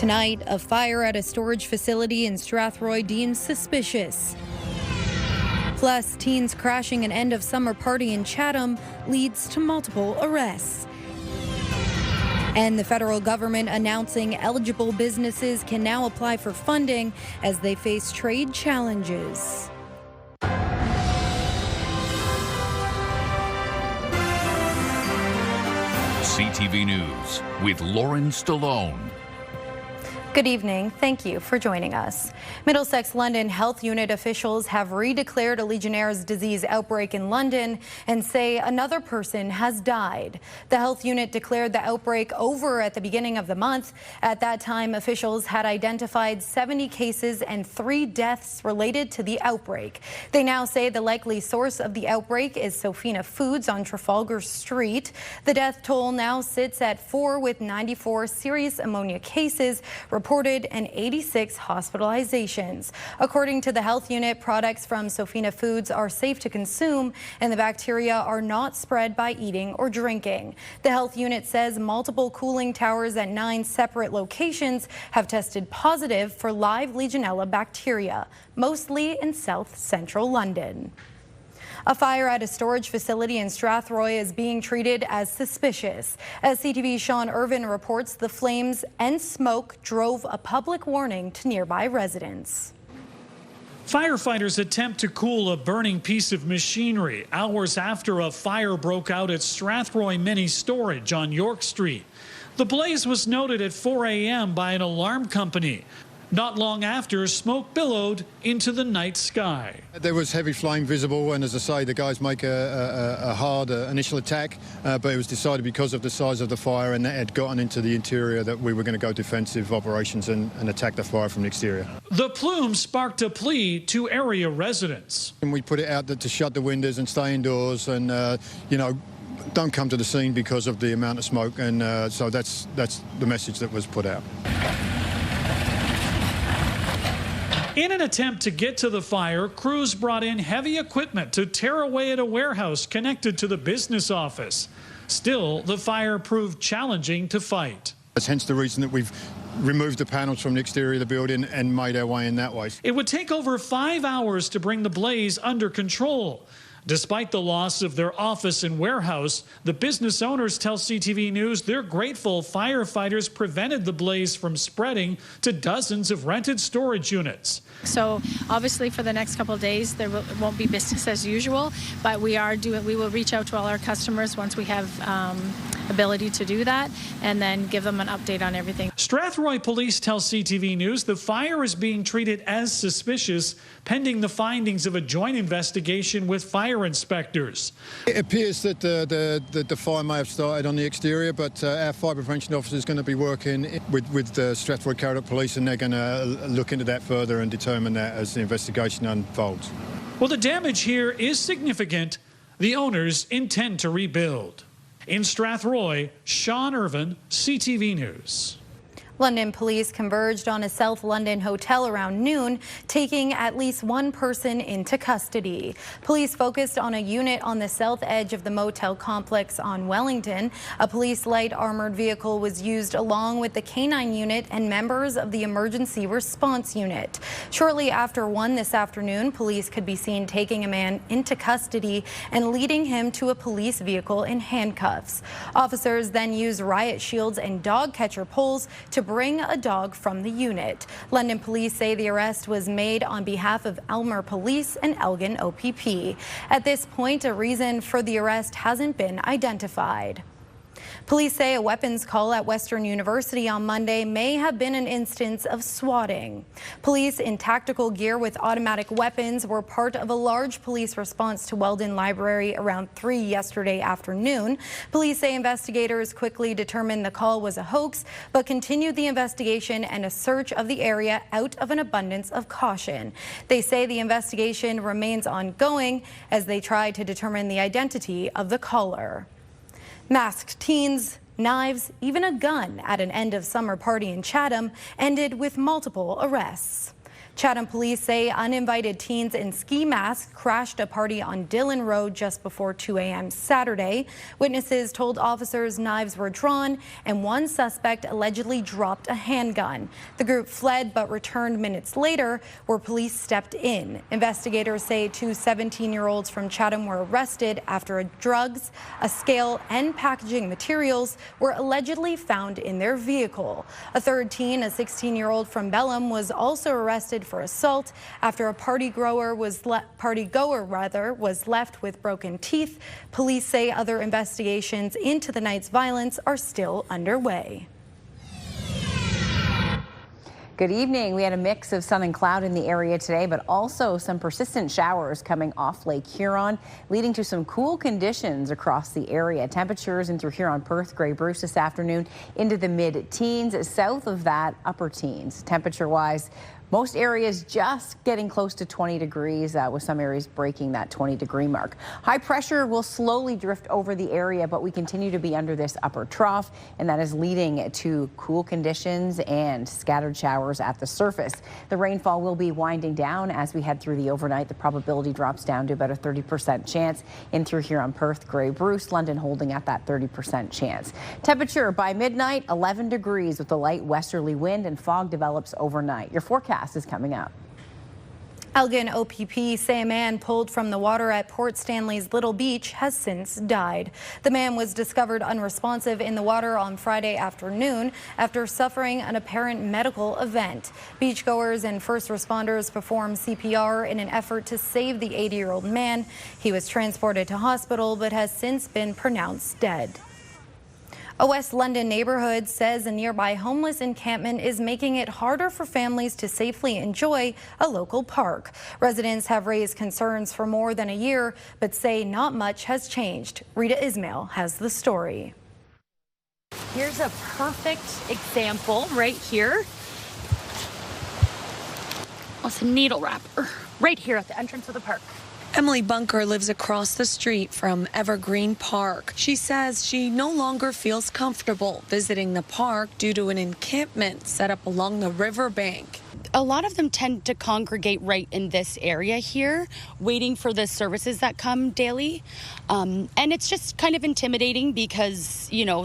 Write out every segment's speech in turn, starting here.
Tonight, a fire at a storage facility in Strathroy deemed suspicious. Plus, teens crashing an end-of-summer party in Chatham leads to multiple arrests. And the federal government announcing eligible businesses can now apply for funding as they face trade challenges. CTV News with Lauren Stallone. Good evening. Thank you for joining us. Middlesex London Health Unit officials have redeclared a Legionnaires disease outbreak in London and say another person has died. The health unit declared the outbreak over at the beginning of the month. At that time, officials had identified 70 cases and 3 deaths related to the outbreak. They now say the likely source of the outbreak is Sofina Foods on Trafalgar Street. The death toll now sits at 4, with 94 serious ammonia cases reported and 86 hospitalizations. According to the health unit, products from Sofina Foods are safe to consume and the bacteria are not spread by eating or drinking. The health unit says multiple cooling towers at 9 separate locations have tested positive for live Legionella bacteria, mostly in South Central London. A fire at a storage facility in Strathroy is being treated as suspicious. As CTV's Sean Irvine reports, the flames and smoke drove a public warning to nearby residents. Firefighters attempt to cool a burning piece of machinery hours after a fire broke out at Strathroy Mini Storage on York Street. The blaze was noted at 4 a.m. by an alarm company. Not long after, smoke billowed into the night sky. There was heavy flame visible, and as I say, the guys make a hard initial attack, but it was decided because of the size of the fire and that had gotten into the interior that we were going to go defensive operations and attack the fire from the exterior. The plume sparked a plea to area residents. And we put it out to shut the windows and stay indoors and, don't come to the scene because of the amount of smoke, and so that's the message that was put out. In an attempt to get to the fire, crews brought in heavy equipment to tear away at a warehouse connected to the business office. Still, the fire proved challenging to fight. That's hence the reason that we've removed the panels from the exterior of the building and made our way in that way. It would take over 5 hours to bring the blaze under control. Despite the loss of their office and warehouse, the business owners tell CTV News they're grateful firefighters prevented the blaze from spreading to dozens of rented storage units. So obviously for the next couple of days there won't be business as usual, but we will reach out to all our customers once we have ability to do that and then give them an update on everything. Strathroy police tell CTV News the fire is being treated as suspicious pending the findings of a joint investigation with fire inspectors. It appears that the fire may have started on the exterior, but our fire prevention officer is going to be working with the Stratford Police, and they're going to look into that further and determine that as the investigation unfolds. Well, the damage here is significant. The owners intend to rebuild. In Strathroy, Sean Irvine, CTV News. London police converged on a South London hotel around noon, taking at least 1 person into custody. Police focused on a unit on the south edge of the motel complex on Wellington. A police light armored vehicle was used along with the K9 unit and members of the emergency response unit. Shortly after 1 this afternoon, police could be seen taking a man into custody and leading him to a police vehicle in handcuffs. Officers then used riot shields and dog catcher poles to bring a dog from the unit. London police say the arrest was made on behalf of Elmer Police and Elgin OPP. At this point, a reason for the arrest hasn't been identified. Police say a weapons call at Western University on Monday may have been an instance of swatting. Police in tactical gear with automatic weapons were part of a large police response to Weldon Library around 3 yesterday afternoon. Police say investigators quickly determined the call was a hoax, but continued the investigation and a search of the area out of an abundance of caution. They say the investigation remains ongoing as they try to determine the identity of the caller. Masked teens, knives, even a gun at an end-of-summer party in Chatham ended with multiple arrests. Chatham police say uninvited teens in ski masks crashed a party on Dillon Road just before 2 a.m. Saturday. Witnesses told officers knives were drawn and one suspect allegedly dropped a handgun. The group fled but returned minutes later, where police stepped in. Investigators say two 17-year-olds from Chatham were arrested after drugs, a scale, and packaging materials were allegedly found in their vehicle. A third teen, a 16-year-old from Belém, was also arrested for assault after a party goer was left with broken teeth. Police say other investigations into the night's violence are still underway. Good evening. We had a mix of sun and cloud in the area today, but also some persistent showers coming off Lake Huron, leading to some cool conditions across the area. Temperatures in through Huron, Perth, Grey Bruce this afternoon into the mid-teens. South of that, upper teens. Temperature-wise, most areas just getting close to 20 degrees, with some areas breaking that 20-degree mark. High pressure will slowly drift over the area, but we continue to be under this upper trough, and that is leading to cool conditions and scattered showers at the surface. The rainfall will be winding down as we head through the overnight. The probability drops down to about a 30% chance in through here on Perth, Grey Bruce, London holding at that 30% chance. Temperature by midnight, 11 degrees with a light westerly wind, and fog develops overnight. Your forecast is coming up. Elgin OPP say a man pulled from the water at Port Stanley's Little Beach has since died. The man was discovered unresponsive in the water on Friday afternoon after suffering an apparent medical event. Beachgoers and first responders performed CPR in an effort to save the 80-year-old man. He was transported to hospital but has since been pronounced dead. A West London neighborhood says a nearby homeless encampment is making it harder for families to safely enjoy a local park. Residents have raised concerns for more than a year, but say not much has changed. Reta Ismail has the story. Here's a perfect example right here. It's a needle wrapper right here at the entrance of the park. Emily Bunker lives across the street from Evergreen Park. She says she no longer feels comfortable visiting the park due to an encampment set up along the riverbank. A lot of them tend to congregate right in this area here, waiting for the services that come daily. And it's just kind of intimidating because, you know,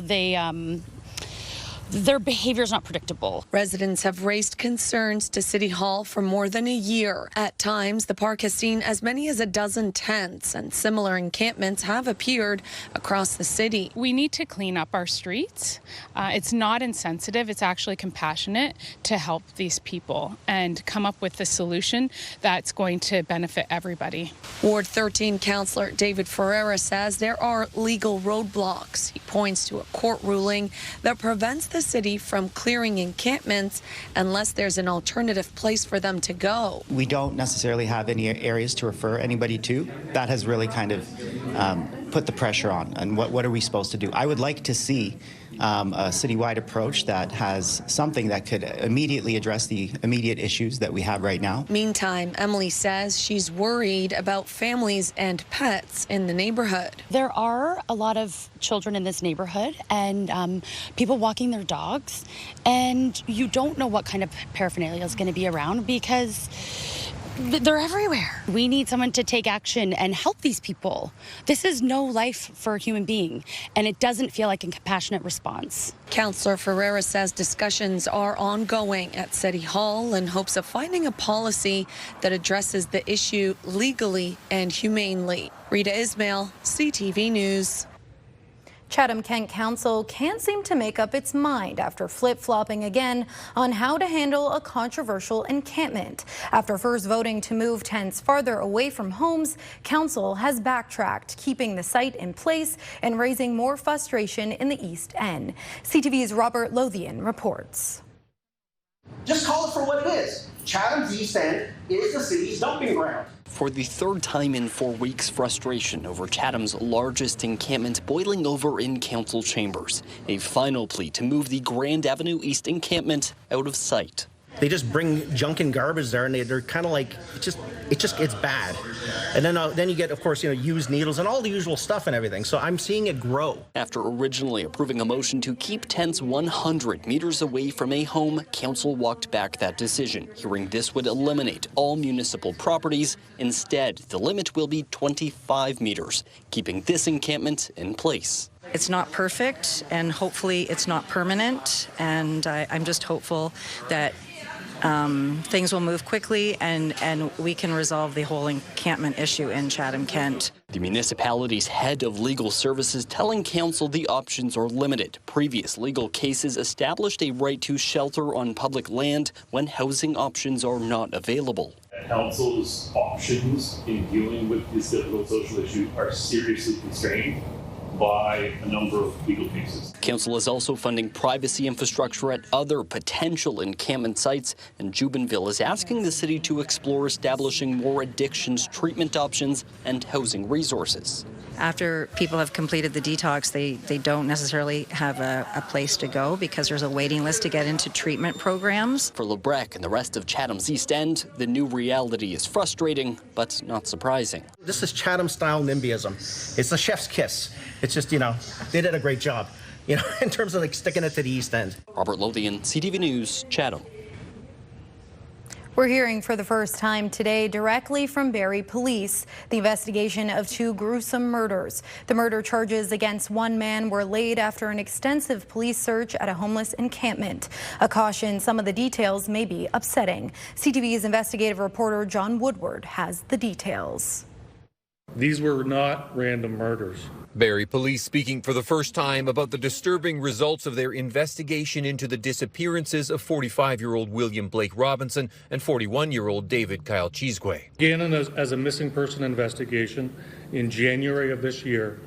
their behavior is not predictable. Residents have raised concerns to City Hall for more than a year. At times, the park has seen as many as a dozen tents, and similar encampments have appeared across the city. We need to clean up our streets. It's not insensitive, it's actually compassionate to help these people and come up with a solution that's going to benefit everybody. Ward 13 Councillor David Ferreira says there are legal roadblocks. He points to a court ruling that prevents the city from clearing encampments unless there's an alternative place for them to go. We don't necessarily have any areas to refer anybody to. That has really kind of put the pressure on. And what are we supposed to do? I would like to see a citywide approach that has something that could immediately address the immediate issues that we have right now. Meantime, Emily says she's worried about families and pets in the neighborhood. There are a lot of children in this neighborhood and people walking their dogs, and you don't know what kind of paraphernalia is going to be around because they're everywhere. We need someone to take action and help these people. This is no life for a human being, and it doesn't feel like a compassionate response. Councillor Ferreira says discussions are ongoing at City Hall in hopes of finding a policy that addresses the issue legally and humanely. Reta Ismail, CTV News. Chatham Kent Council can't seem to make up its mind after flip-flopping again on how to handle a controversial encampment. After first voting to move tents farther away from homes, Council has backtracked, keeping the site in place and raising more frustration in the East End. CTV's Robert Lothian reports. Just call it for what it is. Chatham's East End is the city's dumping ground. For the third time in 4 weeks, frustration over Chatham's largest encampment boiling over in council chambers. A final plea to move the Grand Avenue East encampment out of sight. They just bring junk and garbage there, and they're kind of like, it just gets bad. And then you get, of course, used needles and all the usual stuff and everything. So I'm seeing it grow. After originally approving a motion to keep tents 100 meters away from a home, council walked back that decision, hearing this would eliminate all municipal properties. Instead, the limit will be 25 meters, keeping this encampment in place. It's not perfect, and hopefully it's not permanent, and I'm just hopeful that things will move quickly and we can resolve the whole encampment issue in Chatham, Kent. The municipality's head of legal services telling council the options are limited. Previous legal cases established a right to shelter on public land when housing options are not available. Council's options in dealing with this difficult social issue are seriously constrained by a number of legal cases. Council is also funding privacy infrastructure at other potential encampment sites, and Jubenville is asking the city to explore establishing more addictions treatment options and housing resources. After people have completed the detox, they don't necessarily have a place to go because there's a waiting list to get into treatment programs. For Lebrec and the rest of Chatham's East End, the new reality is frustrating, but not surprising. This is Chatham-style NIMBYism. It's the chef's kiss. It's just, they did a great job, in terms of sticking it to the East End. Robert Lothian, CTV News, Chatham. We're hearing for the first time today directly from Barrie Police the investigation of 2 gruesome murders. The murder charges against one man were laid after an extensive police search at a homeless encampment. A caution, some of the details may be upsetting. CTV's investigative reporter John Woodward has the details. These were not random murders. Barrie Police speaking for the first time about the disturbing results of their investigation into the disappearances of 45-year-old William Blake Robinson and 41-year-old David Kyle Chisgue. Began as a missing person investigation in January of this year,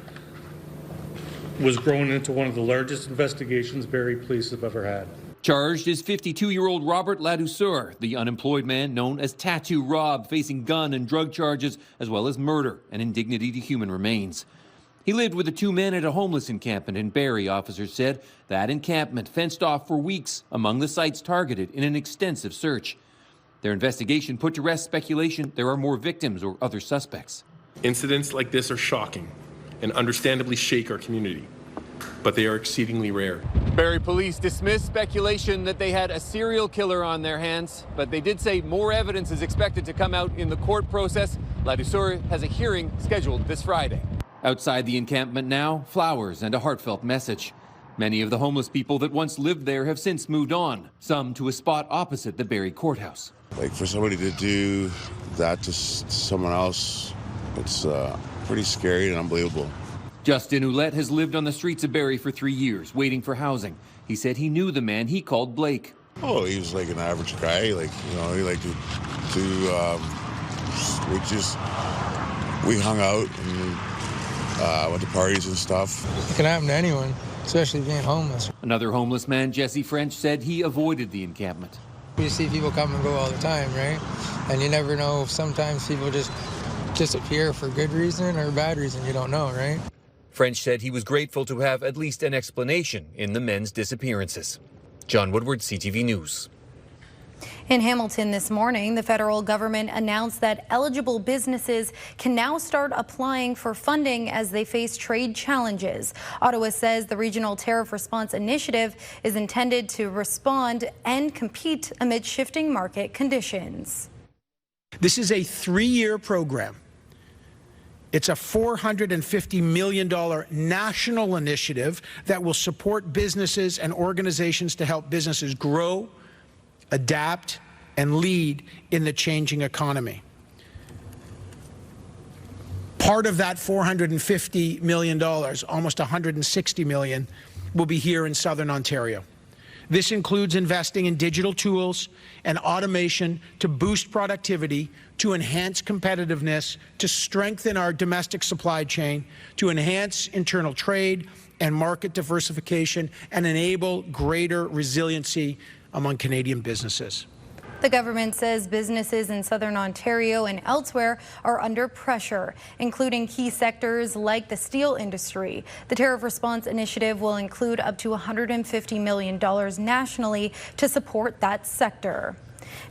was grown into one of the largest investigations Barrie Police have ever had. Charged is 52-year-old Robert Ladouceur, the unemployed man known as Tattoo Rob, facing gun and drug charges, as well as murder and indignity to human remains. He lived with the 2 men at a homeless encampment in Barrie, officers said. That encampment fenced off for weeks among the sites targeted in an extensive search. Their investigation put to rest speculation there are more victims or other suspects. Incidents like this are shocking and understandably shake our community, but they are exceedingly rare. Barrie Police dismissed speculation that they had a serial killer on their hands, but they did say more evidence is expected to come out in the court process. Ladouceur has a hearing scheduled this Friday. Outside the encampment now, flowers and a heartfelt message. Many of the homeless people that once lived there have since moved on, some to a spot opposite the Barrie courthouse. Like, for somebody to do that to someone else, it's pretty scary and unbelievable. Justin Ouellette has lived on the streets of Barrie for 3 years, waiting for housing. He said he knew the man he called Blake. Oh, he was like an average guy. He liked we hung out and went to parties and stuff. It can happen to anyone, especially being homeless. Another homeless man, Jesse French, said he avoided the encampment. You see people come and go all the time, right? And you never know if sometimes people just disappear for good reason or bad reason. You don't know, right? French said he was grateful to have at least an explanation in the men's disappearances. John Woodward, CTV News. In Hamilton this morning, the federal government announced that eligible businesses can now start applying for funding as they face trade challenges. Ottawa says the Regional Tariff Response Initiative is intended to respond and compete amid shifting market conditions. This is a 3-year program. It's a $450 million national initiative that will support businesses and organizations to help businesses grow, adapt, and lead in the changing economy. Part of that $450 million, almost $160 million, will be here in Southern Ontario. This includes investing in digital tools and automation to boost productivity, to enhance competitiveness, to strengthen our domestic supply chain, to enhance internal trade and market diversification, and enable greater resiliency among Canadian businesses. The government says businesses in southern Ontario and elsewhere are under pressure, including key sectors like the steel industry. The tariff response initiative will include up to $150 million nationally to support that sector.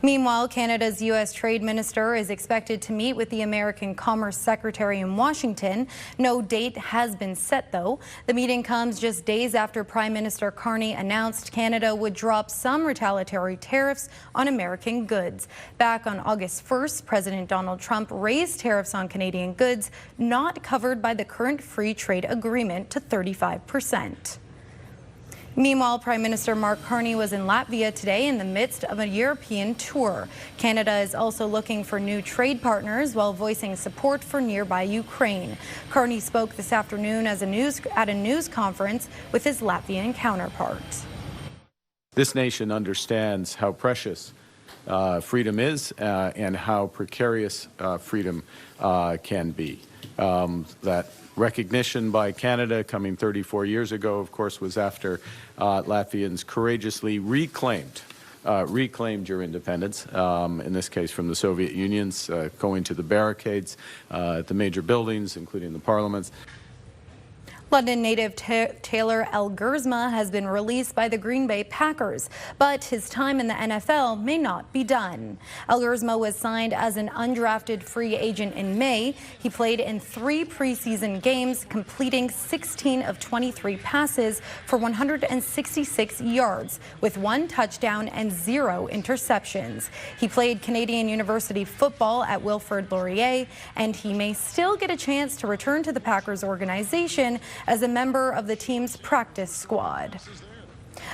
Meanwhile, Canada's U.S. Trade Minister is expected to meet with the American Commerce Secretary in Washington. No date has been set, though. The meeting comes just days after Prime Minister Carney announced Canada would drop some retaliatory tariffs on American goods. Back on August 1st, President Donald Trump raised tariffs on Canadian goods not covered by the current free trade agreement to 35%. Meanwhile, Prime Minister Mark Carney was in Latvia today in the midst of a European tour. Canada is also looking for new trade partners while voicing support for nearby Ukraine. Carney spoke this afternoon at a news conference with his Latvian counterpart. This nation understands how precious freedom is and how precarious freedom can be. That recognition by Canada coming 34 years ago, of course, was after Latvians courageously reclaimed your independence, in this case from the Soviet Union's, going to the barricades at the major buildings, including the parliaments. London native Taylor Elgersma has been released by the Green Bay Packers, but his time in the NFL may not be done. Elgersma was signed as an undrafted free agent in May. He played in 3 preseason games, completing 16 of 23 passes for 166 yards, with 1 touchdown and 0 interceptions. He played Canadian University football at Wilfrid Laurier, and he may still get a chance to return to the Packers organization as a member of the team's practice squad.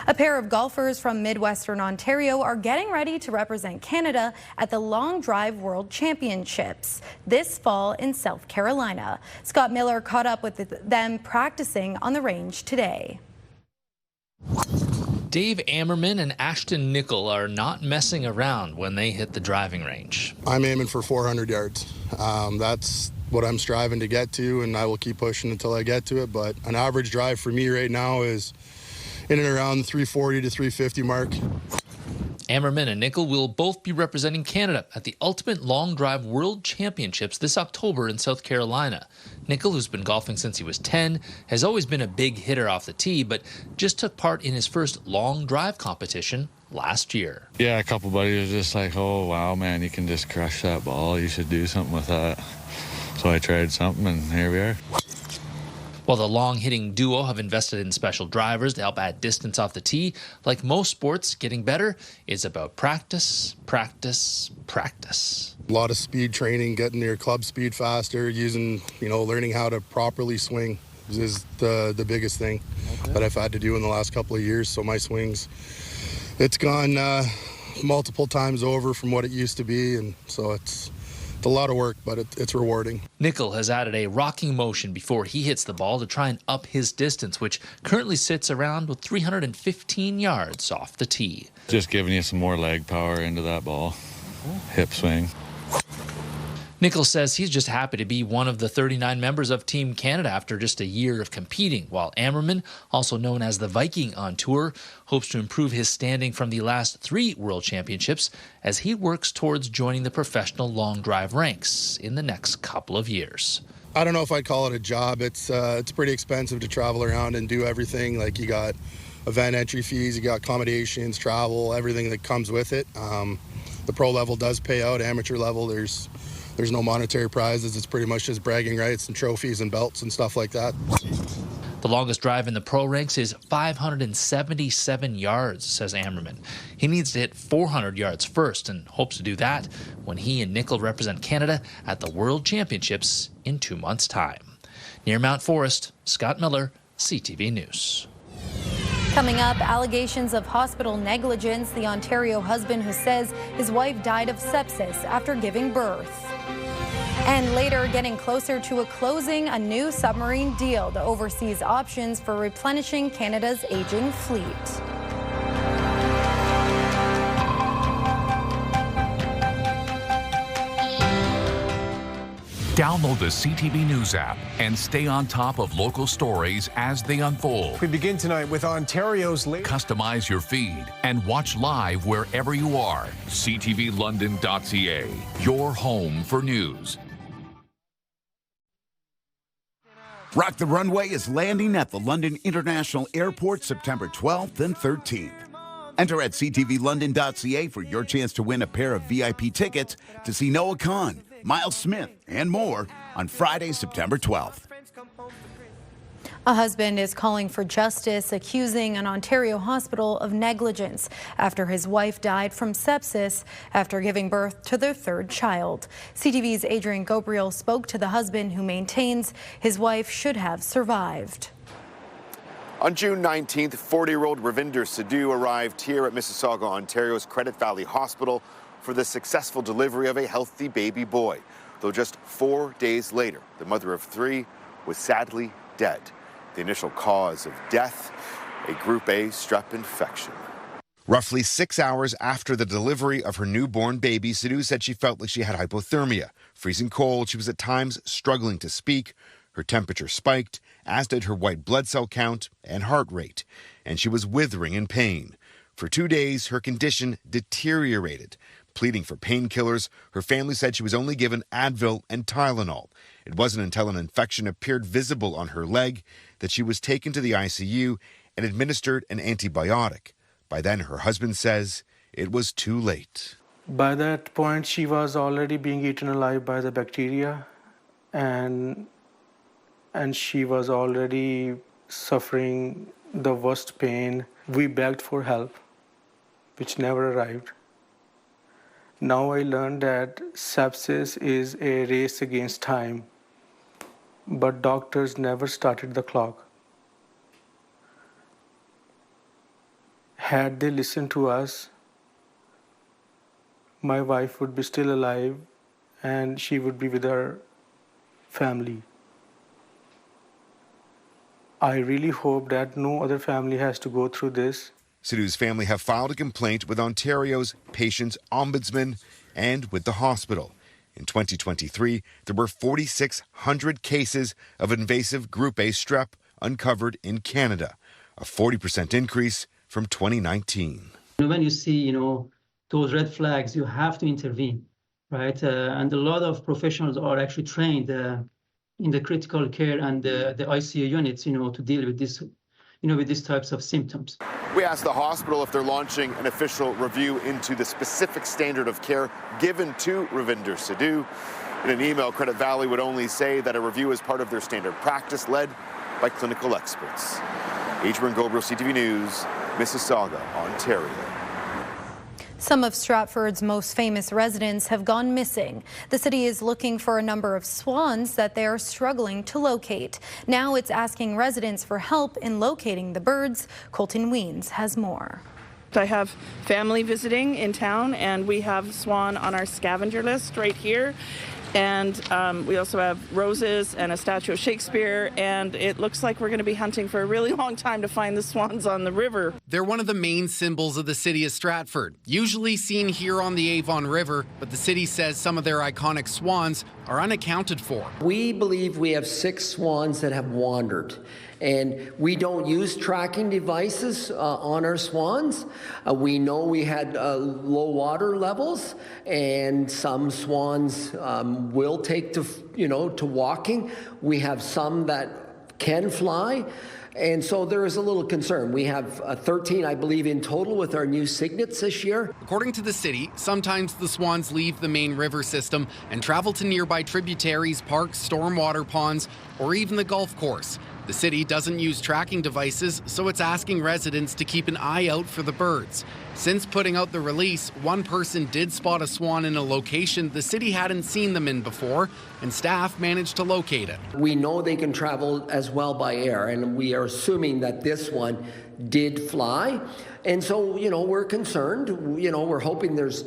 A pair of golfers from midwestern Ontario are getting ready to represent Canada at the Long Drive World Championships this fall in South Carolina. Scott Miller caught up with them practicing on the range today. Dave Ammerman and Ashton Nickel are not messing around when they hit the driving range. I'm aiming for 400 yards. That's what I'm striving to get to, and I will keep pushing until I get to it. But an average drive for me right now is in and around the 340 to 350 mark. Ammerman and Nickel will both be representing Canada at the Ultimate Long Drive World Championships this October in South Carolina. Nickel, who's been golfing since he was 10, has always been a big hitter off the tee, but just took part in his first long drive competition last year. Yeah, a couple buddies were just like, oh, wow, man, you can just crush that ball. You should do something with that. So I tried something, and here we are. While the long-hitting duo have invested in special drivers to help add distance off the tee, like most sports, getting better is about practice, practice, practice. A lot of speed training, getting your club speed faster, using, learning how to properly swing is the biggest thing that I've had to do in the last couple of years. So my swings, it's gone multiple times over from what it used to be, and so it's a lot of work, but it's rewarding. Nickel has added a rocking motion before he hits the ball to try and up his distance, which currently sits around with 315 yards off the tee. Just giving you some more leg power into that ball. Hip swing. Nickel says he's just happy to be one of the 39 members of Team Canada after just a year of competing, while Ammerman, also known as the Viking on tour, hopes to improve his standing from the last 3 World Championships as he works towards joining the professional long drive ranks in the next couple of years. I don't know if I'd call it a job. It's pretty expensive to travel around and do everything. Like, you got event entry fees, you got accommodations, travel, everything that comes with it. The pro level does pay out. Amateur level, there's no monetary prizes. It's pretty much just bragging rights and trophies and belts and stuff like that. The longest drive in the pro ranks is 577 yards, says Ammerman. He needs to hit 400 yards first and hopes to do that when he and Nickel represent Canada at the World Championships in 2 months' time. Near Mount Forest, Scott Miller, CTV News. Coming up, allegations of hospital negligence, the Ontario husband who says his wife died of sepsis after giving birth. And later, getting closer to closing a new submarine deal that oversees options for replenishing Canada's aging fleet. Download the CTV News app and stay on top of local stories as they unfold. We begin tonight with Ontario's latest. Customize your feed and watch live wherever you are. CTVLondon.ca, your home for news. Rock the Runway is landing at the London International Airport September 12th and 13th. Enter at CTVLondon.ca for your chance to win a pair of VIP tickets to see Noah Khan, Miles Smith, and more on Friday, September 12th. A husband is calling for justice, accusing an Ontario hospital of negligence after his wife died from sepsis after giving birth to their third child. CTV's Adrian Gabriel spoke to the husband, who maintains his wife should have survived. On June 19th, 40-year-old Ravinder Sidhu arrived here at Mississauga, Ontario's Credit Valley Hospital for the successful delivery of a healthy baby boy. Though just 4 days later, the mother of 3 was sadly dead. The initial cause of death, a Group A strep infection. Roughly 6 hours after the delivery of her newborn baby, Sidhu said she felt like she had hypothermia. Freezing cold, she was at times struggling to speak. Her temperature spiked, as did her white blood cell count and heart rate, and she was withering in pain. For 2 days, her condition deteriorated. Pleading for painkillers, her family said she was only given Advil and Tylenol. It wasn't until an infection appeared visible on her leg that she was taken to the ICU and administered an antibiotic. By then, her husband says it was too late. By that point, she was already being eaten alive by the bacteria, and she was already suffering the worst pain. We begged for help, which never arrived. Now I learned that sepsis is a race against time, but doctors never started the clock. Had they listened to us, my wife would be still alive and she would be with her family. I really hope that no other family has to go through this. Sidhu's family have filed a complaint with Ontario's Patients Ombudsman and with the hospital. In 2023, there were 4,600 cases of invasive Group A strep uncovered in Canada, a 40% increase from 2019. When you see, those red flags, you have to intervene, right? And a lot of professionals are actually trained in the critical care and the ICU units, to deal with this, with these types of symptoms. We asked the hospital if they're launching an official review into the specific standard of care given to Ravinder Sidhu. In an email, Credit Valley would only say that a review is part of their standard practice led by clinical experts. Adrian Gabriel, CTV News, Mississauga, Ontario. Some of Stratford's most famous residents have gone missing. The city is looking for a number of swans that they are struggling to locate. Now it's asking residents for help in locating the birds. Colton Weens has more. I have family visiting in town, and we have swan on our scavenger list right here. And we also have roses and a statue of Shakespeare, and it looks like we're going to be hunting for a really long time to find the swans on the river. They're one of the main symbols of the city of Stratford, usually seen here on the Avon River, but the city says some of their iconic swans are unaccounted for. We believe we have 6 swans that have wandered, and we don't use tracking devices on our swans. We know we had low water levels, and some swans will take to walking. We have some that can fly. And so there is a little concern. We have 13, I believe, in total with our new cygnets this year. According to the city, sometimes the swans leave the main river system and travel to nearby tributaries, parks, stormwater ponds, or even the golf course. The city doesn't use tracking devices, so it's asking residents to keep an eye out for the birds. Since putting out the release, one person did spot a swan in a location the city hadn't seen them in before, and staff managed to locate it. We know they can travel as well by air, and we are assuming that this one did fly. And so, we're concerned. We're hoping there's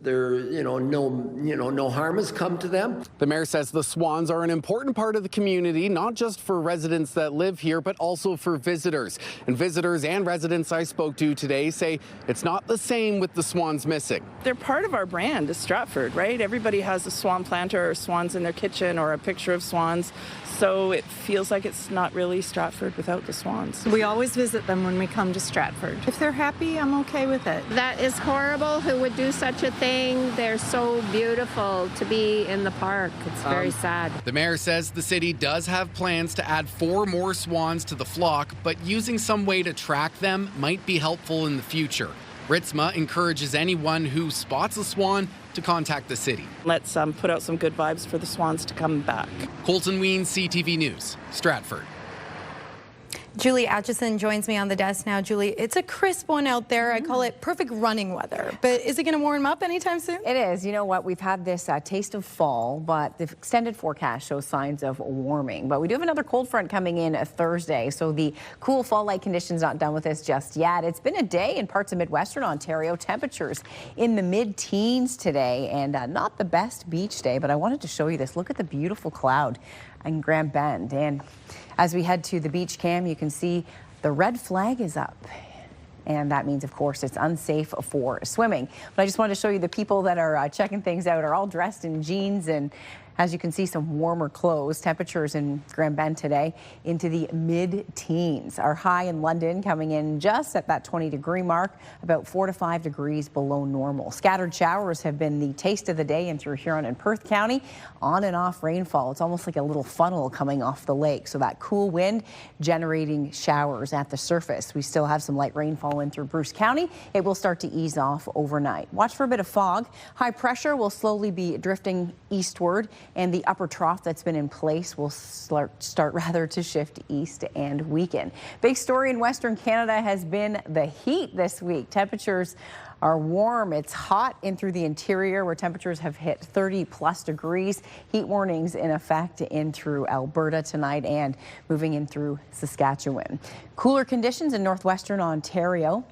no harm has come to them. The mayor says the swans are an important part of the community, not just for residents that live here, but also for visitors. And visitors and residents I spoke to today say it's not the same with the swans missing. They're part of our brand, Stratford, right? Everybody has a swan planter or swans in their kitchen or a picture of swans. So it feels like it's not really Stratford without the swans. We always visit them when we come to Stratford. If they're happy, I'm okay with it. That is horrible. Who would do such a thing? They're so beautiful to be in the park. It's very sad. The mayor says the city does have plans to add 4 more swans to the flock, but using some way to track them might be helpful in the future. Ritzma encourages anyone who spots a swan to contact the city. Let's put out some good vibes for the swans to come back. Colton Ween, CTV News, Stratford. Julie Atchison joins me on the desk now. Julie, it's a crisp one out there. I call it perfect running weather. But is it going to warm up anytime soon? It is. You know what? We've had this taste of fall, but the extended forecast shows signs of warming. But we do have another cold front coming in Thursday, so the cool fall-like conditions not done with us just yet. It's been a day in parts of midwestern Ontario. Temperatures in the mid-teens today, and not the best beach day, but I wanted to show you this. Look at the beautiful cloud in Grand Bend. And as we head to the beach cam, you can see the red flag is up. And that means, of course, it's unsafe for swimming. But I just wanted to show you the people that are checking things out are all dressed in jeans and, as you can see, some warmer clothes. Temperatures in Grand Bend today into the mid-teens. Our high in London coming in just at that 20-degree mark, about 4 to 5 degrees below normal. Scattered showers have been the taste of the day in through Huron and Perth County. On and off rainfall. It's almost like a little funnel coming off the lake. So that cool wind generating showers at the surface. We still have some light rainfall in through Bruce County. It will start to ease off overnight. Watch for a bit of fog. High pressure will slowly be drifting eastward, and the upper trough that's been in place will start to shift east and weaken. Big story in Western Canada has been the heat this week. Temperatures are warm. It's hot in through the interior where temperatures have hit 30+ degrees. Heat warnings in effect in through Alberta tonight and moving in through Saskatchewan. Cooler conditions in northwestern Ontario.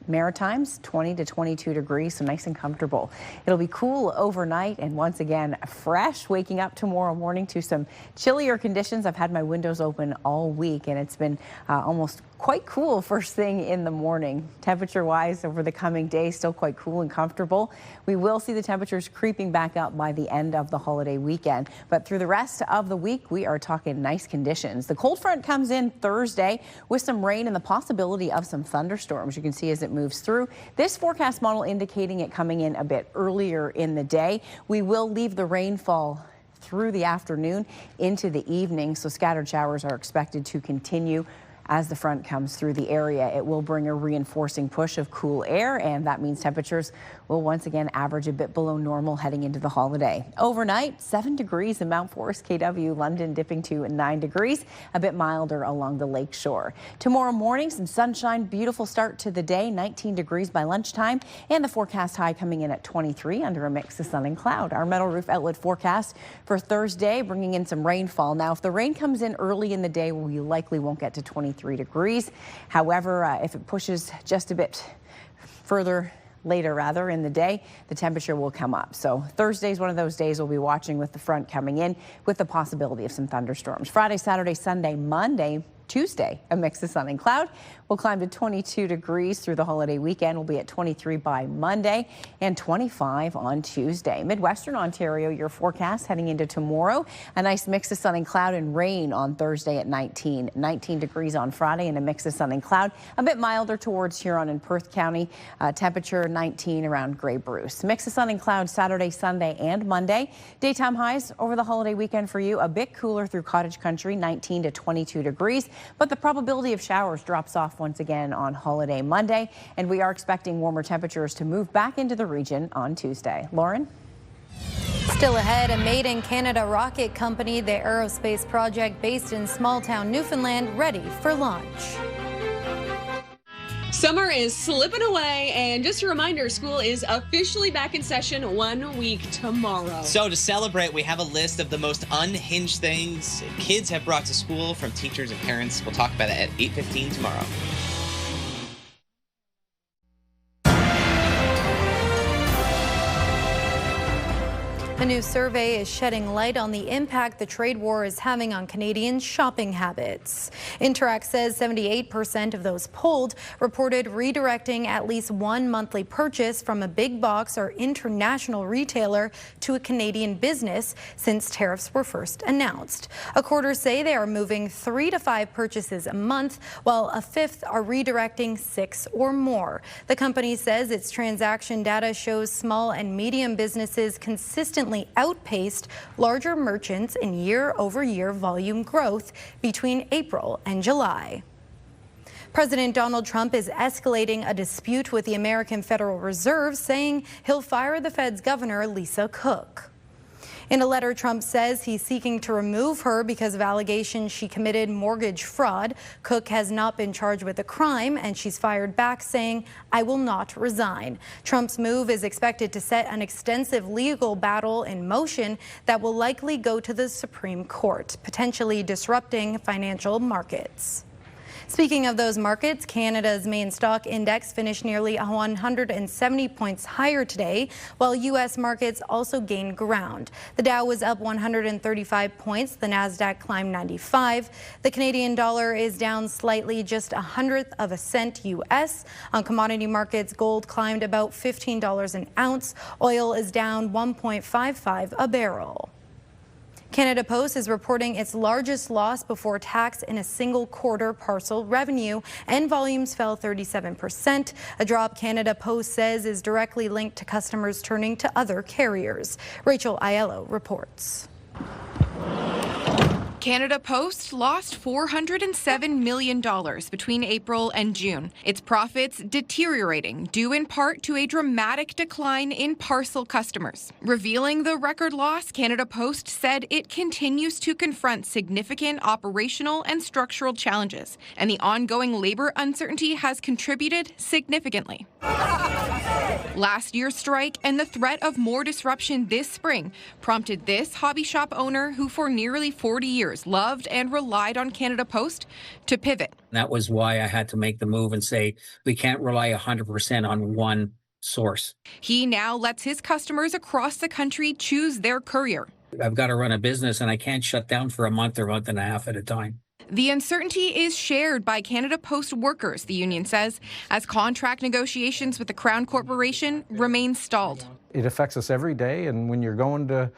Maritimes 20 to 22 degrees, so nice and comfortable. It'll be cool overnight and once again fresh waking up tomorrow morning to some chillier conditions. I've had my windows open all week and it's been almost quite cool first thing in the morning. Temperature wise over the coming days, still quite cool and comfortable. We will see the temperatures creeping back up by the end of the holiday weekend, but through the rest of the week we are talking nice conditions. The cold front comes in Thursday with some rain and the possibility of some thunderstorms. You can see as it moves through. This forecast model indicating it coming in a bit earlier in the day. We will leave the rainfall through the afternoon into the evening, so scattered showers are expected to continue as the front comes through the area. It will bring a reinforcing push of cool air, and that means temperatures will once again average a bit below normal heading into the holiday. Overnight, 7 degrees in Mount Forest, KW, London dipping to 9 degrees, a bit milder along the lake shore. Tomorrow morning, some sunshine, beautiful start to the day, 19 degrees by lunchtime, and the forecast high coming in at 23 under a mix of sun and cloud. Our Metal Roof Outlet forecast for Thursday, bringing in some rainfall. Now, if the rain comes in early in the day, we likely won't get to 23 degrees. However, if it pushes just a bit further later in the day, the temperature will come up. So Thursday is one of those days we'll be watching with the front coming in with the possibility of some thunderstorms. Friday, Saturday, Sunday, Monday, Tuesday, a mix of sun and cloud. We'll climb to 22 degrees through the holiday weekend. We'll be at 23 by Monday and 25 on Tuesday. Midwestern Ontario, your forecast heading into tomorrow. A nice mix of sun and cloud and rain on Thursday at 19 degrees on Friday and a mix of sun and cloud. A bit milder towards Huron and Perth County. Temperature 19 around Grey Bruce. Mix of sun and cloud Saturday, Sunday and Monday. Daytime highs over the holiday weekend for you. A bit cooler through cottage country, 19 to 22 degrees. But the probability of showers drops off once again on holiday Monday, and we are expecting warmer temperatures to move back into the region on Tuesday. Lauren? Still ahead, a made in Canada rocket company, the aerospace project based in small town Newfoundland, ready for launch. Summer is slipping away, and just a reminder, school is officially back in session 1 week tomorrow. So to celebrate, we have a list of the most unhinged things kids have brought to school from teachers and parents. We'll talk about it at 8:15 tomorrow. A new survey is shedding light on the impact the trade war is having on Canadians' shopping habits. Interact says 78% of those polled reported redirecting at least one monthly purchase from a big box or international retailer to a Canadian business since tariffs were first announced. A quarter say they are moving 3 to 5 purchases a month, while a fifth are redirecting 6 or more. The company says its transaction data shows small and medium businesses consistently outpaced larger merchants in year-over-year volume growth between April and July. President Donald Trump is escalating a dispute with the American Federal Reserve, saying he'll fire the Fed's governor, Lisa Cook. In a letter, Trump says he's seeking to remove her because of allegations she committed mortgage fraud. Cook has not been charged with a crime, and she's fired back, saying, "I will not resign." Trump's move is expected to set an extensive legal battle in motion that will likely go to the Supreme Court, potentially disrupting financial markets. Speaking of those markets, Canada's main stock index finished nearly 170 points higher today, while U.S. markets also gained ground. The Dow was up 135 points. The Nasdaq climbed 95. The Canadian dollar is down slightly, just 1/100 of a cent U.S. On commodity markets, gold climbed about $15 an ounce. Oil is down 1.55 a barrel. Canada Post is reporting its largest loss before tax in a single quarter. Parcel revenue and volumes fell 37%, a drop Canada Post says is directly linked to customers turning to other carriers. Rachel Aiello reports. Canada Post lost $407 million between April and June. Its profits deteriorating, due in part to a dramatic decline in parcel customers. Revealing the record loss, Canada Post said it continues to confront significant operational and structural challenges, and the ongoing labor uncertainty has contributed significantly. Last year's strike and the threat of more disruption this spring prompted this hobby shop owner, who for nearly 40 years loved and relied on Canada Post, to pivot. That was why I had to make the move and say we can't rely 100% on one source. He now lets his customers across the country choose their courier. I've got to run a business and I can't shut down for a month or month and a half at a time. The uncertainty is shared by Canada Post workers, the union says, as contract negotiations with the Crown Corporation remain stalled. It affects us every day, and when you're going to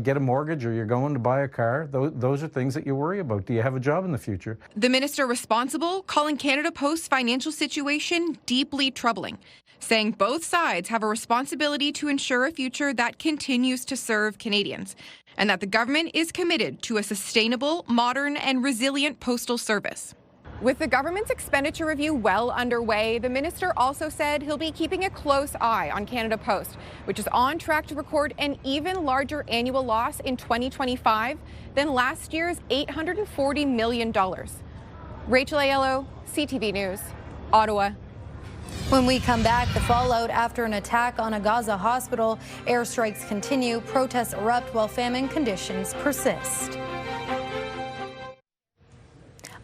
get a mortgage or you're going to buy a car, those are things that you worry about. Do you have a job in the future? The minister responsible calling Canada Post's financial situation deeply troubling, saying both sides have a responsibility to ensure a future that continues to serve Canadians, and that the government is committed to a sustainable, modern, and resilient postal service. With the government's expenditure review well underway, the minister also said he'll be keeping a close eye on Canada Post, which is on track to record an even larger annual loss in 2025 than last year's $840 million. Rachel Aiello, CTV News, Ottawa. When we come back, the fallout after an attack on a Gaza hospital. Airstrikes continue, protests erupt while famine conditions persist.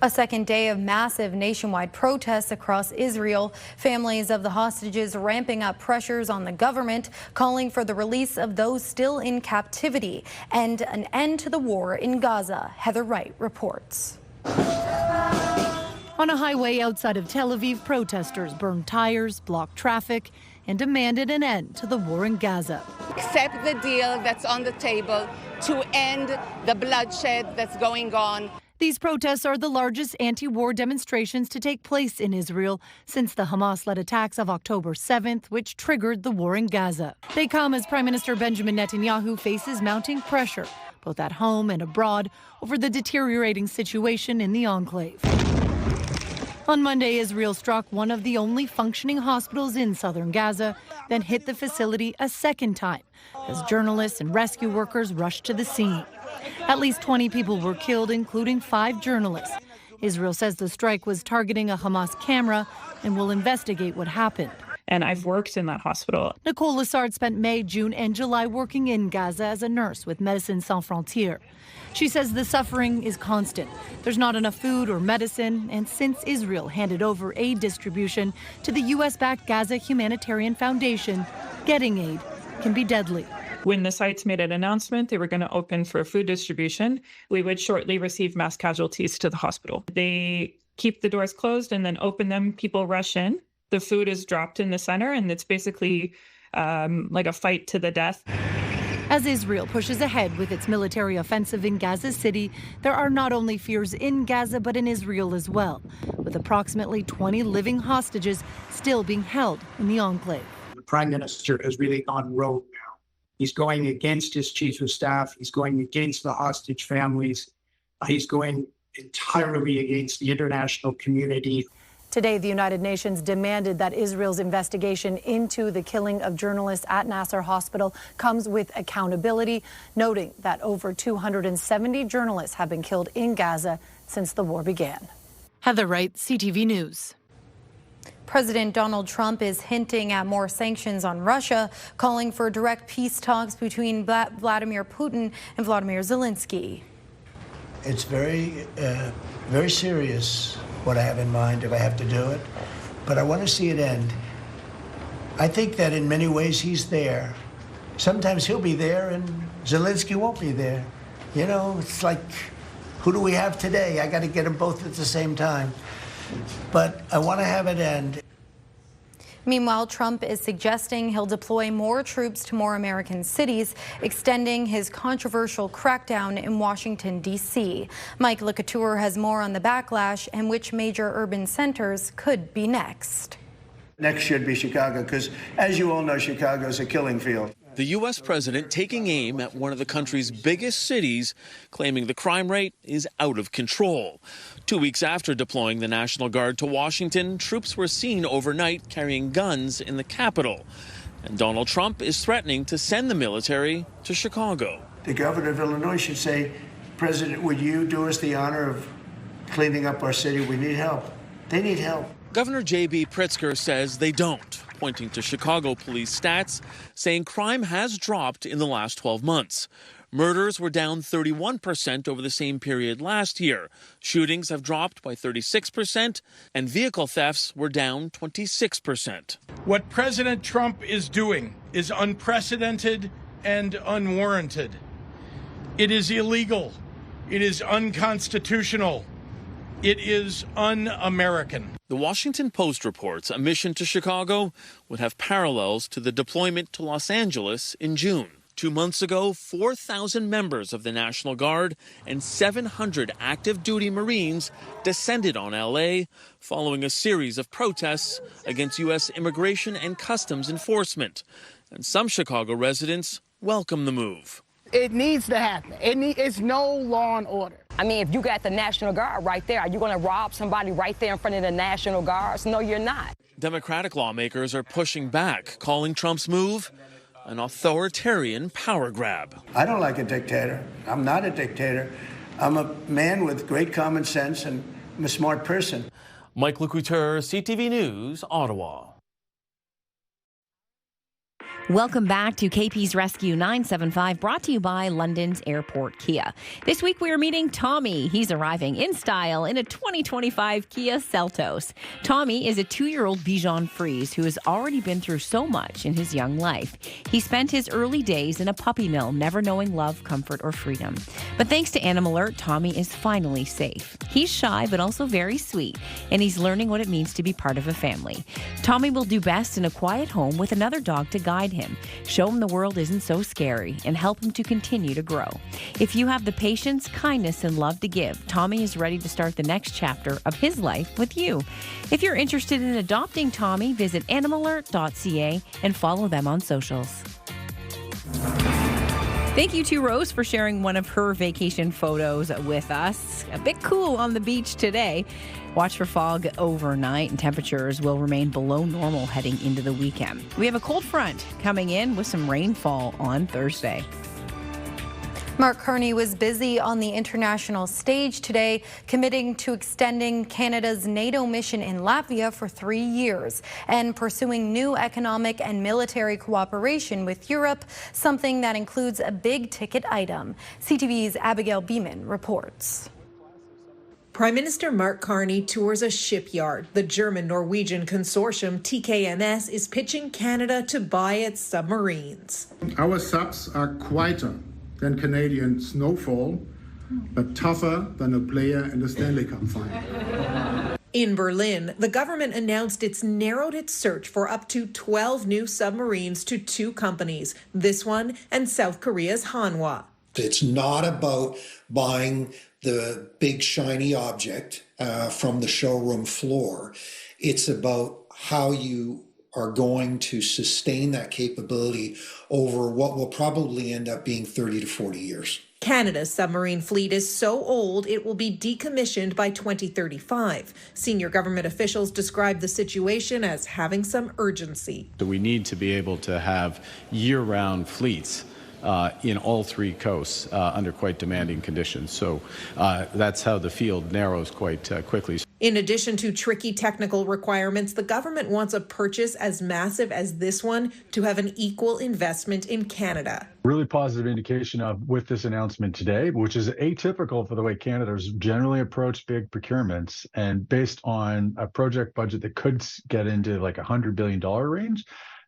A second day of massive nationwide protests across Israel. Families of the hostages ramping up pressures on the government, calling for the release of those still in captivity and an end to the war in Gaza. Heather Wright reports. On a highway outside of Tel Aviv, protesters burned tires, blocked traffic, and demanded an end to the war in Gaza. Accept the deal that's on the table to end the bloodshed that's going on. These protests are the largest anti-war demonstrations to take place in Israel since the Hamas-led attacks of October 7th, which triggered the war in Gaza. They come as Prime Minister Benjamin Netanyahu faces mounting pressure, both at home and abroad, over the deteriorating situation in the enclave. On Monday, Israel struck one of the only functioning hospitals in southern Gaza, then hit the facility a second time as journalists and rescue workers rushed to the scene. At least 20 people were killed, including 5 journalists. Israel says the strike was targeting a Hamas camera and will investigate what happened. And I've worked in that hospital. Nicole Lassard spent May, June, and July working in Gaza as a nurse with Médecins Sans Frontières. She says the suffering is constant. There's not enough food or medicine, and since Israel handed over aid distribution to the U.S.-backed Gaza Humanitarian Foundation, getting aid can be deadly. When the sites made an announcement they were going to open for food distribution, we would shortly receive mass casualties to the hospital. They keep the doors closed and then open them. People rush in. The food is dropped in the center, and it's basically like a fight to the death. As Israel pushes ahead with its military offensive in Gaza City, there are not only fears in Gaza but in Israel as well, with approximately 20 living hostages still being held in the enclave. The Prime Minister has really gone rogue now. He's going against his chief of staff. He's going against the hostage families. He's going entirely against the international community. Today, the United Nations demanded that Israel's investigation into the killing of journalists at Nasser Hospital comes with accountability, noting that over 270 journalists have been killed in Gaza since the war began. Heather Wright, CTV News. President Donald Trump is hinting at more sanctions on Russia, calling for direct peace talks between Vladimir Putin and Volodymyr Zelensky. It's very serious what I have in mind if I have to do it, but I want to see it end. I think that in many ways he's there. Sometimes he'll be there and Zelensky won't be there. You know, it's like, who do we have today? I got to get them both at the same time. But I want to have it end. Meanwhile, Trump is suggesting he'll deploy more troops to more American cities, extending his controversial crackdown in Washington, D.C. Mike LeCouture has more on the backlash and which major urban centers could be next. Next should be Chicago, because as you all know, Chicago is a killing field. The U.S. president taking aim at one of the country's biggest cities, claiming the crime rate is out of control. 2 weeks after deploying the National Guard to Washington, troops were seen overnight carrying guns in the capital. And Donald Trump is threatening to send the military to Chicago. The governor of Illinois should say, President, would you do us the honor of cleaning up our city? We need help. They need help. Governor J.B. Pritzker says they don't, pointing to Chicago police stats, saying crime has dropped in the last 12 months. Murders were down 31% over the same period last year. Shootings have dropped by 36%, and vehicle thefts were down 26%. What President Trump is doing is unprecedented and unwarranted. It is illegal. It is unconstitutional. It is un-American. The Washington Post reports a mission to Chicago would have parallels to the deployment to Los Angeles in June. 2 months ago, 4,000 members of the National Guard and 700 active duty Marines descended on L.A. following a series of protests against U.S. immigration and customs enforcement. And some Chicago residents welcome the move. It needs to happen. It's no law and order. I mean, if you got the National Guard right there, are you going to rob somebody right there in front of the National Guards? No, you're not. Democratic lawmakers are pushing back, calling Trump's move an authoritarian power grab. I don't like a dictator. I'm not a dictator. I'm a man with great common sense, and I'm a smart person. Mike LeCouture, CTV News, Ottawa. Welcome back to KP's Rescue 975, brought to you by London's Airport Kia. This week we are meeting Tommy. He's arriving in style in a 2025 Kia Seltos. Tommy is a 2-year-old Bichon Frise who has already been through so much in his young life. He spent his early days in a puppy mill, never knowing love, comfort, or freedom. But thanks to Animal Alert, Tommy is finally safe. He's shy, but also very sweet, and he's learning what it means to be part of a family. Tommy will do best in a quiet home with another dog to guide him, show him the world isn't so scary, and help him to continue to grow. If you have the patience, kindness, and love to give, Tommy is ready to start the next chapter of his life with you. If you're interested in adopting Tommy, visit animalert.ca and follow them on socials. Thank you to Rose for sharing one of her vacation photos with us. A bit cool on the beach today. Watch for fog overnight, and temperatures will remain below normal heading into the weekend. We have a cold front coming in with some rainfall on Thursday. Mark Carney was busy on the international stage today, committing to extending Canada's NATO mission in Latvia for 3 years and pursuing new economic and military cooperation with Europe, something that includes a big-ticket item. CTV's Abigail Beeman reports. Prime Minister Mark Carney tours a shipyard. The German-Norwegian consortium TKMS is pitching Canada to buy its submarines. Our subs are quieter than Canadian Snowfall, but tougher than a player in the Stanley Cup final. In Berlin, the government announced it's narrowed its search for up to 12 new submarines to 2 companies, this one and South Korea's Hanwha. It's not about buying the big shiny object from the showroom floor. It's about how you are going to sustain that capability over what will probably end up being 30 to 40 years. Canada's submarine fleet is so old it will be decommissioned by 2035. Senior government officials describe the situation as having some urgency. So we need to be able to have year-round fleets in all 3 coasts under quite demanding conditions. So that's how the field narrows quite quickly. In addition to tricky technical requirements, the government wants a purchase as massive as this one to have an equal investment in Canada. Really positive indication of with this announcement today, which is atypical for the way Canada's generally approached big procurements, and based on a project budget that could get into like $100 billion range,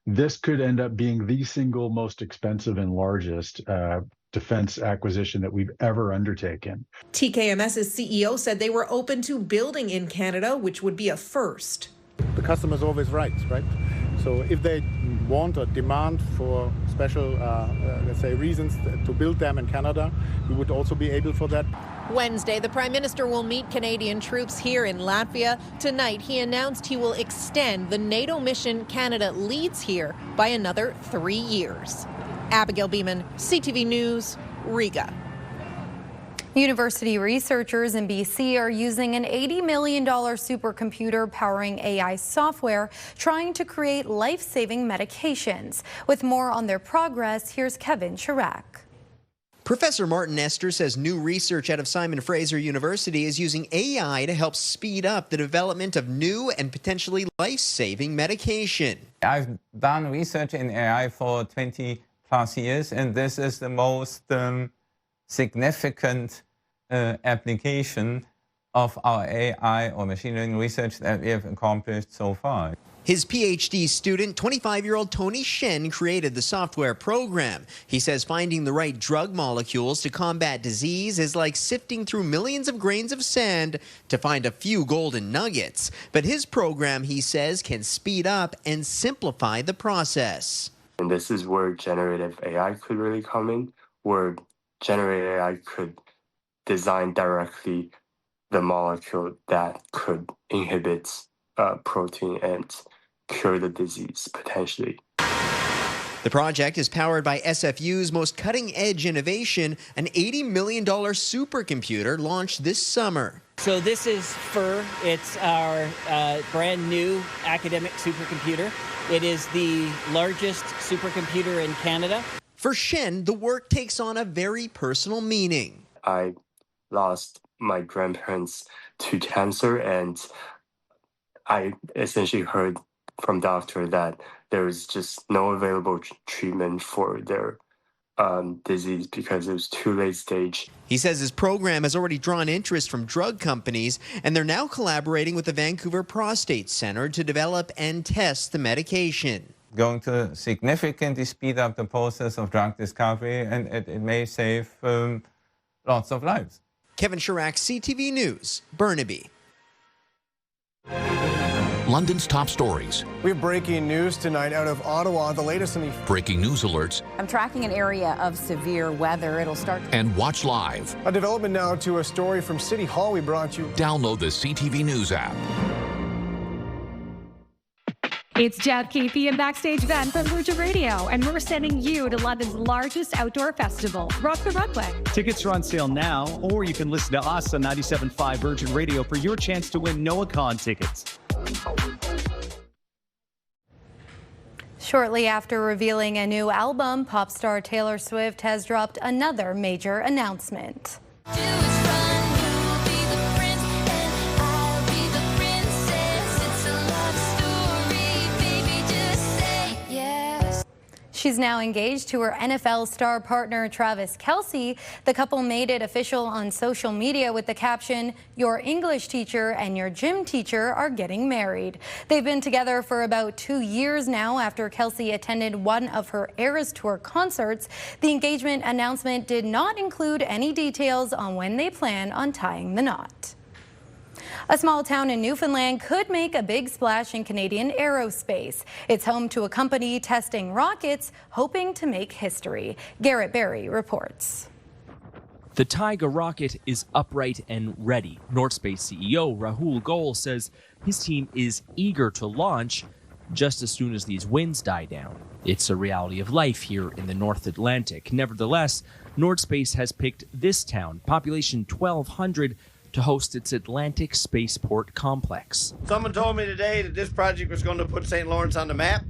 this could end up being the single most expensive and largest defense acquisition that we've ever undertaken. TKMS's CEO said they were open to building in Canada, which would be a first. The customer is always right? So if they want or demand for special, let's say, reasons to build them in Canada, we would also be able for that. Wednesday, the Prime Minister will meet Canadian troops here in Latvia. Tonight, he announced he will extend the NATO mission Canada leads here by another 3 years. Abigail Beeman, CTV News, Riga. University researchers in BC are using an $80 million supercomputer powering AI software, trying to create life-saving medications. With more on their progress, here's Kevin Chirac. Professor Martin Nestor says new research out of Simon Fraser University is using AI to help speed up the development of new and potentially life-saving medication. I've done research in AI for 20 plus years, and this is the most significant application of our AI or machine learning research that we have accomplished so far. His PhD student, 25-year-old Tony Shen, created the software program. He says finding the right drug molecules to combat disease is like sifting through millions of grains of sand to find a few golden nuggets. But his program, he says, can speed up and simplify the process. And this is where generative AI could really come in, where generative AI could design directly the molecule that could inhibit protein and cure the disease, potentially. The project is powered by SFU's most cutting-edge innovation, an $80 million supercomputer launched this summer. So this is FIR. It's our brand new academic supercomputer. It is the largest supercomputer in Canada. For Shen, the work takes on a very personal meaning. I lost my grandparents to cancer, and I essentially heard from doctor that there was just no available treatment for their disease because it was too late stage. He says his program has already drawn interest from drug companies, and they're now collaborating with the Vancouver Prostate Center to develop and test the medication. Going to significantly speed up the process of drug discovery, and it may save lots of lives. Kevin Chirac, CTV News, Burnaby. London's top stories. We have breaking news tonight out of Ottawa. The latest in the breaking news alerts. I'm tracking an area of severe weather. It'll start. And watch live. A development now to a story from City Hall we brought you. Download the CTV News app. It's Jeff Keefe and Backstage Van from Virgin Radio, and we're sending you to London's largest outdoor festival, Rock the Runway. Tickets are on sale now, or you can listen to us on 97.5 Virgin Radio for your chance to win NoahCon tickets. Shortly after revealing a new album, pop star Taylor Swift has dropped another major announcement. She's now engaged to her NFL star partner, Travis Kelce. The couple made it official on social media with the caption, "Your English teacher and your gym teacher are getting married." They've been together for about 2 years now after Kelce attended one of her Eras Tour concerts. The engagement announcement did not include any details on when they plan on tying the knot. A small town in Newfoundland could make a big splash in Canadian aerospace. It's home to a company testing rockets, hoping to make history. Barrie reports. The Taiga rocket is upright and ready. Northspace CEO Rahul Goel says his team is eager to launch just as soon as these winds die down. It's a reality of life here in the North Atlantic. Nevertheless, Northspace has picked this town, population 1,200, to host its Atlantic Spaceport complex. Someone told me today that this project was going to put St. Lawrence on the map.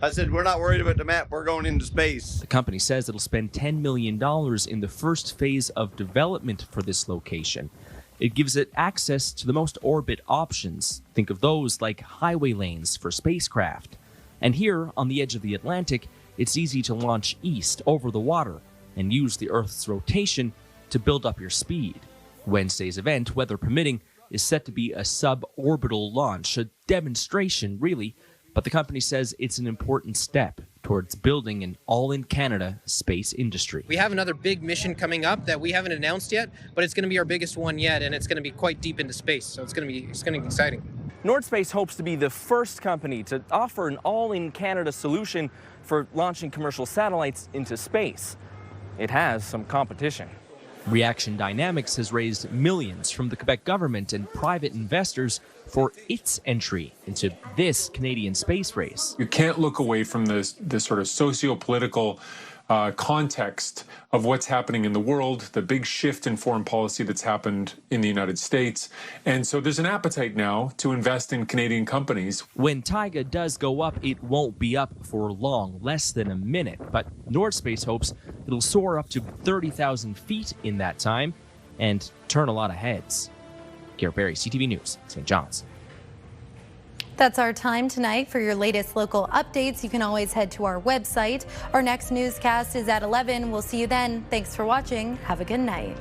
I said, we're not worried about the map, we're going into space. The company says it'll spend $10 million in the first phase of development for this location. It gives it access to the most orbit options. Think of those like highway lanes for spacecraft. And here, on the edge of the Atlantic, it's easy to launch east over the water and use the Earth's rotation to build up your speed. Wednesday's event, weather permitting, is set to be a suborbital launch, a demonstration, really, but the company says it's an important step towards building an all-in-Canada space industry. We have another big mission coming up that we haven't announced yet, but it's going to be our biggest one yet, and it's going to be quite deep into space, so it's going to be exciting. Northspace hopes to be the first company to offer an all-in-Canada solution for launching commercial satellites into space. It has some competition. Reaction Dynamics has raised millions from the Quebec government and private investors for its entry into this Canadian space race. You can't look away from this sort of socio-political context of what's happening in the world, the big shift in foreign policy that's happened in the United States. And so there's an appetite now to invest in Canadian companies. When Taiga does go up, it won't be up for long, less than a minute. But Northspace hopes it'll soar up to 30,000 feet in that time and turn a lot of heads. Garrett Barrie, CTV News, St. John's. That's our time tonight. For your latest local updates, you can always head to our website. Our next newscast is at 11. We'll see you then. Thanks for watching. Have a good night.